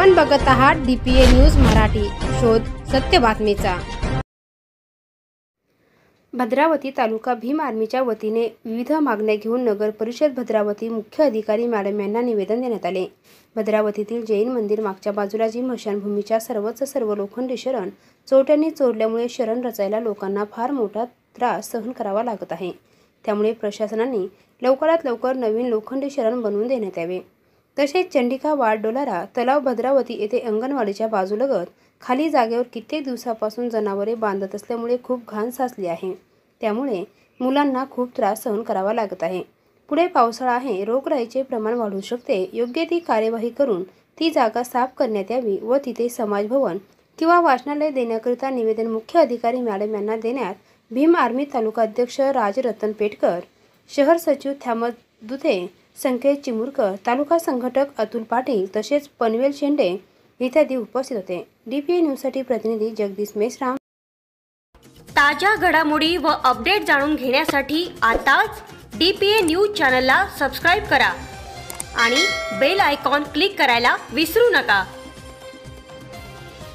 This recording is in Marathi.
आपण बघत आहात DPA न्यूज मराठी, शोध सत्य बातमीचा। भद्रावती तालुका भीम आर्मीच्या वतीने विविध मागण्या घेऊन नगर परिषद भद्रावती मुख्य अधिकारी मॅडम यांना निवेदन देण्यात आले। भद्रावतीतील जैन मंदिर मागच्या बाजूला जी स्मशानभूमीच्या सर्व लोखंडी शरण चोरट्यांनी चोरल्यामुळे शरण रचायला लोकांना फार मोठा त्रास सहन करावा लागत आहे। त्यामुळे प्रशासनाने लवकरात लवकर नवीन लोखंडी शरण बनवून देण्यात यावे। तसेच चंडिका वाड डोलारा तलाव भद्रावती येथे अंगणवाडीच्या बाजूलगत खाली जागेवर कित्येक दिवसापासून जनावरे बांधत असल्यामुळे खूप घाण साचली आहे। त्यामुळे मुलांना खूप त्रास सहन करावा लागत आहे। पुढे पावसाळा आहे, रोगराईचे प्रमाण वाढू शकते। योग्य ती कार्यवाही करून ती जागा साफ करण्यात यावी व तिथे समाज भवन किंवा वाचनालय देण्याकरिता निवेदन मुख्य अधिकारी मॅडम यांना देण्यात भीम आर्मी तालुका अध्यक्ष राजरतन पेटकर, शहर सचिव थॉमस दुधे, संकेत चिमुरकर, तालुका संघटक अतुल पाटील तसेच पनवेल शेंडे इत्यादी उपस्थित होते। DPA न्यूजसाठी प्रतिनिधी जगदीश मेश्राम। ताज्या घडामोडी व अपडेट जाणून घेण्यासाठी आताच DPA न्यूज चॅनलला सबस्क्राइब करा आणि बेल आयकॉन क्लिक करायला विसरू नका।